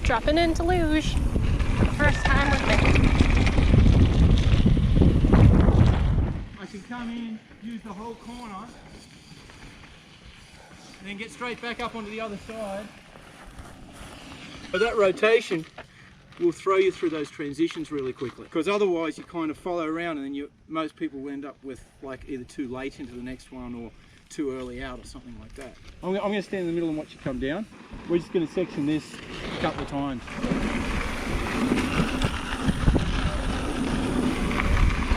Dropping into luge for the first time with me. I can come in, use the whole corner, and then get straight back up onto the other side. But that rotation will throw you through those transitions really quickly, because otherwise you kind of follow around and then most people will end up with like either too late into the next one or too early out or something like that. I'm going to stand in the middle and watch you come down. We're just going to section this a couple of times.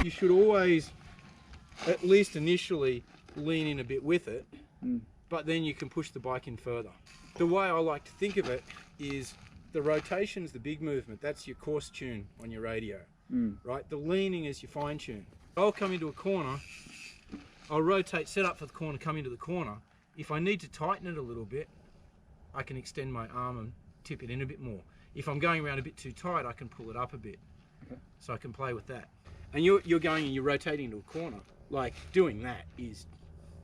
You should always, at least initially, lean in a bit with it, but then you can push the bike in further. The way I like to think of it is the rotation is the big movement. That's your coarse tune on your radio, right? The leaning is your fine tune. I'll come into a corner, I'll rotate, set up for the corner, come into the corner. If I need to tighten it a little bit, I can extend my arm and tip it in a bit more. If I'm going around a bit too tight, I can pull it up a bit. Okay. So I can play with that. And you're going and you're rotating into a corner. Like, doing that is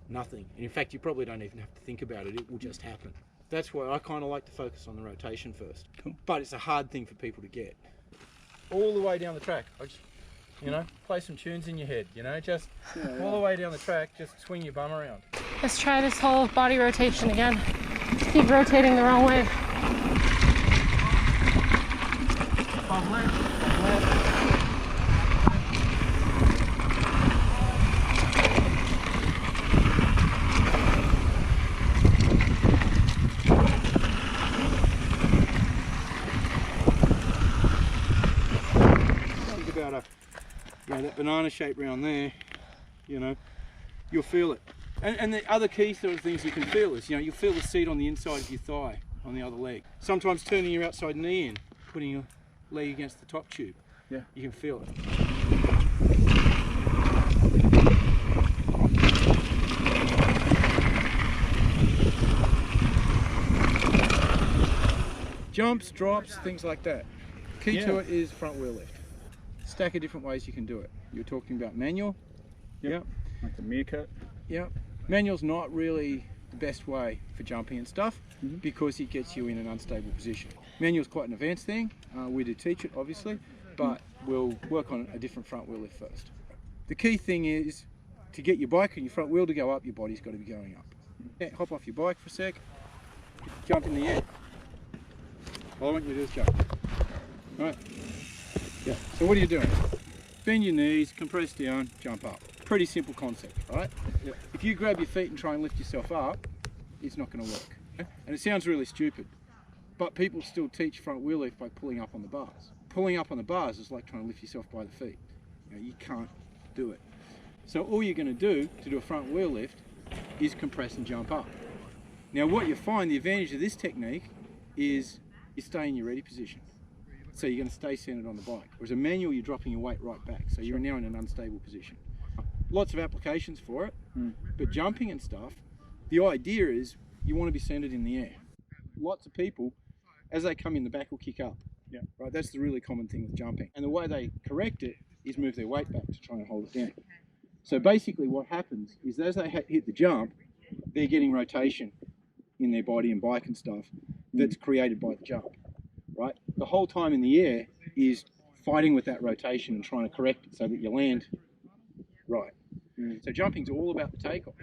nothing. And in fact, you probably don't even have to think about it. It will just happen. That's why I kind of like to focus on the rotation first. Cool. But it's a hard thing for people to get. All the way down the track. I just, you know, play some tunes in your head, you know, just all the way down the track, just swing your bum around. Let's try this whole body rotation again. Keep rotating the wrong way. Above left, above left. Think about that banana shape round there, you know, you'll feel it. And the other key sort of things you can feel is, you know, you'll feel the seat on the inside of your thigh, on the other leg. Sometimes turning your outside knee in, putting your leg against the top tube. Yeah. You can feel it. Jumps, drops, things like that. Key to it is front wheel lift. Stack of different ways you can do it. You're talking about manual. Yep. Like the meerkat. Yep. Manual's not really the best way for jumping and stuff because it gets you in an unstable position. Manual's quite an advanced thing. We do teach it, obviously, but we'll work on a different front wheel lift first. The key thing is to get your bike and your front wheel to go up, your body's got to be going up. Yeah, hop off your bike for a sec, jump in the air. All I want you to do is jump. Right? Yeah. So what are you doing? Bend your knees, compress down, jump up. Pretty simple concept, right? Yep. If you grab your feet and try and lift yourself up, it's not going to work. And it sounds really stupid, but people still teach front wheel lift by pulling up on the bars. Pulling up on the bars is like trying to lift yourself by the feet. You can't do it. So all you're going to do a front wheel lift is compress and jump up. Now what you find, the advantage of this technique is you stay in your ready position. So you're going to stay centered on the bike. Whereas a manual, you're dropping your weight right back. So you're now in an unstable position. Lots of applications for it, but jumping and stuff, the idea is you want to be centered in the air. Lots of people, as they come in, the back will kick up. Yeah. Right. That's the really common thing with jumping. And the way they correct it is move their weight back to try and hold it down. So basically what happens is as they hit the jump, they're getting rotation in their body and bike and stuff that's created by the jump. Right? The whole time in the air is fighting with that rotation and trying to correct it so that you land right. So jumping's all about the takeoff.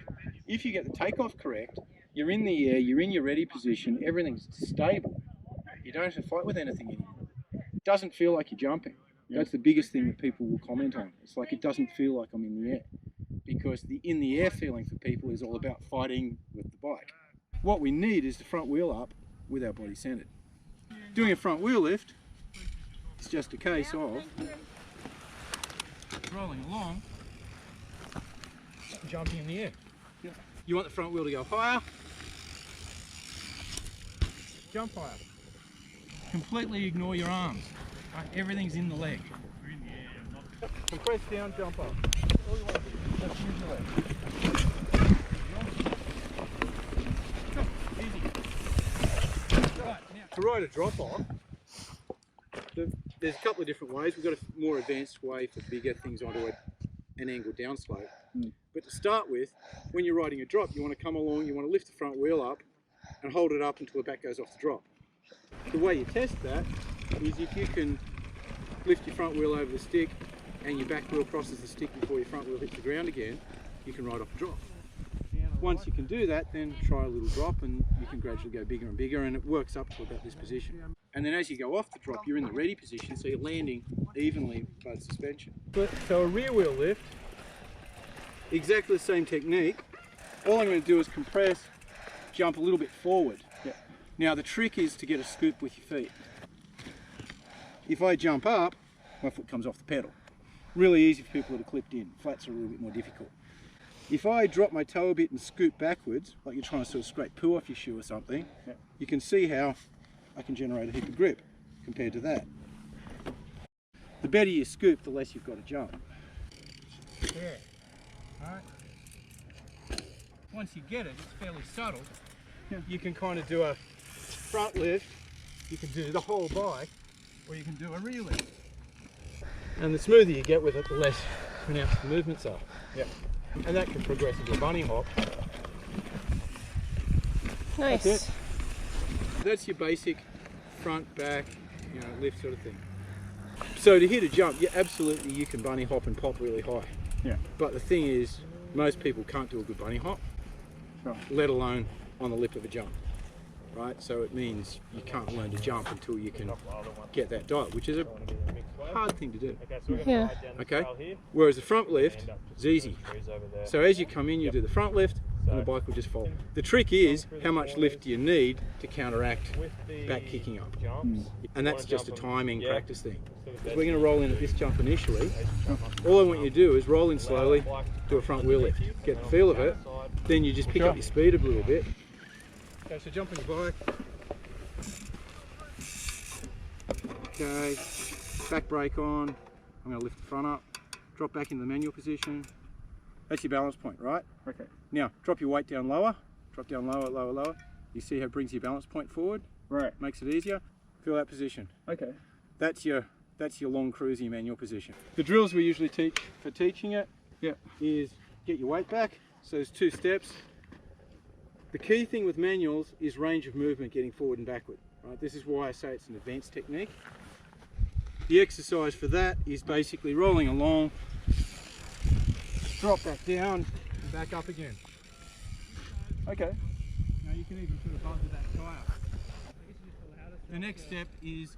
If you get the takeoff correct, you're in the air, you're in your ready position, everything's stable. You don't have to fight with anything anymore. It doesn't feel like you're jumping. That's the biggest thing that people will comment on. It's like it doesn't feel like I'm in the air. Because the in the air feeling for people is all about fighting with the bike. What we need is the front wheel up with our body centered. Doing a front wheel lift is just a case of rolling along, jumping in the air. You want the front wheel to go higher, jump higher. Completely ignore your arms. Right? Everything's in the leg. Compress down, jump up. All you want to do is just use your leg. Easy. Right, now, to ride a drop off, there's a couple of different ways. We've got a more advanced way for bigger things onto an angle downslope. But to start with, when you're riding a drop, you want to come along, you want to lift the front wheel up and hold it up until the back goes off the drop. The way you test that is if you can lift your front wheel over the stick and your back wheel crosses the stick before your front wheel hits the ground again, you can ride off a drop. Once you can do that, then try a little drop and you can gradually go bigger and bigger, and it works up to about this position. And then as you go off the drop, you're in the ready position, so you're landing evenly both suspension. So a rear wheel lift, exactly the same technique. All I'm going to do is compress, jump a little bit forward. Yep. Now the trick is to get a scoop with your feet. If I jump up, my foot comes off the pedal. Really easy for people that are clipped in. Flats are a little bit more difficult. If I drop my toe a bit and scoop backwards, like you're trying to sort of scrape poo off your shoe or something, yep, you can see how I can generate a heap of grip compared to that. The better you scoop, the less you've got to jump. Yeah. Alright. Once you get it, it's fairly subtle. Yeah. You can kind of do a front lift, you can do the whole bike, or you can do a rear lift. And the smoother you get with it, the less pronounced the movements are. Yep. And that can progress into a bunny hop. Nice. That's it. That's your basic front, back, lift sort of thing. So to hit a jump, absolutely you can bunny hop and pop really high. Yeah. But the thing is, most people can't do a good bunny hop, sure, let alone on the lip of a jump. Right? So it means you can't learn to jump until you can get that dial, which is a hard thing to do. Yeah. Okay? Whereas the front lift is easy. So as you come in, you do the front lift and the bike will just fall. The trick is how much lift do you need to counteract back kicking up. And that's just a timing practice thing. We're going to roll in at this jump initially. All I want you to do is roll in slowly, do a front wheel lift, get the feel of it, then you just pick up your speed a little bit. Okay, so jump on your bike. Okay, back brake on. I'm going to lift the front up, drop back into the manual position. That's your balance point, right? Okay. Now, drop your weight down lower. Drop down lower, lower, lower. You see how it brings your balance point forward? Right. Makes it easier. Feel that position. Okay. That's your long cruising manual position. The drills we usually teach for teaching it is get your weight back. So there's 2 steps. The key thing with manuals is range of movement, getting forward and backward. Right? This is why I say it's an advanced technique. The exercise for that is basically rolling along, drop back down, and back up again. Okay. Now you can even put a bump to that tyre. The next step is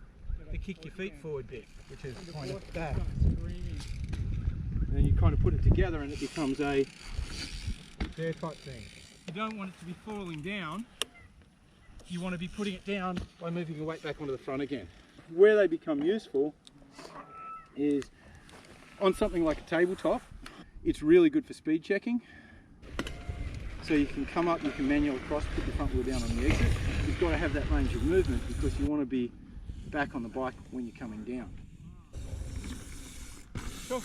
to kick your feet forward bit, which is kind of that. And then you kind of put it together and it becomes a dare type thing. You don't want it to be falling down, you want to be putting it down by moving your weight back onto the front again. Where they become useful is on something like a tabletop. It's really good for speed checking. So you can come up, you can manual across, put your front wheel down on the exit. You've got to have that range of movement because you want to be back on the bike when you're coming down. Sure.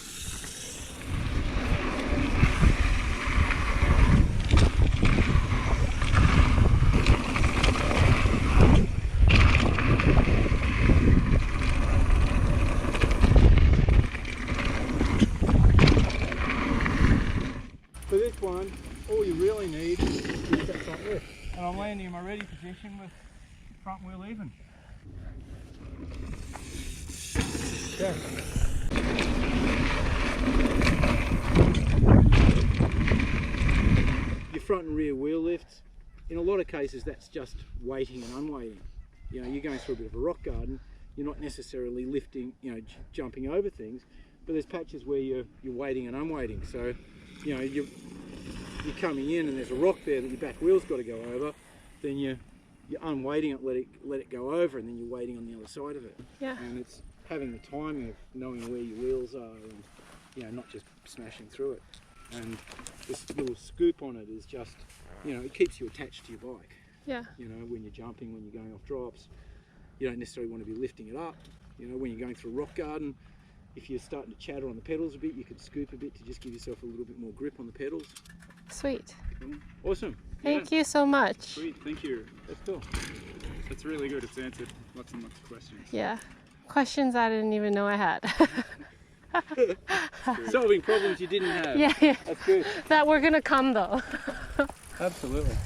For this one, all you really need is that front lift. And I'm landing in my ready position with front wheel even. Okay. Your front and rear wheel lifts, in a lot of cases that's just weighting and unweighting. You're going through a bit of a rock garden, you're not necessarily lifting, jumping over things, but there's patches where you're weighting and unweighting. So, you're coming in and there's a rock there that your back wheel's got to go over, then you're unweighting it, let it go over, and then you're waiting on the other side of it. Yeah. And it's having the timing of knowing where your wheels are and not just smashing through it. And this little scoop on it is just, it keeps you attached to your bike. Yeah. When you're jumping, when you're going off drops, you don't necessarily want to be lifting it up. When you're going through a rock garden, if you're starting to chatter on the pedals a bit, you could scoop a bit to just give yourself a little bit more grip on the pedals. Sweet. Awesome. Thank you so much. Sweet, thank you. That's cool. That's really good. It's answered lots and lots of questions. Yeah. Questions I didn't even know I had. Solving problems you didn't have. Yeah, yeah. That's good. That we're going to come though. Absolutely.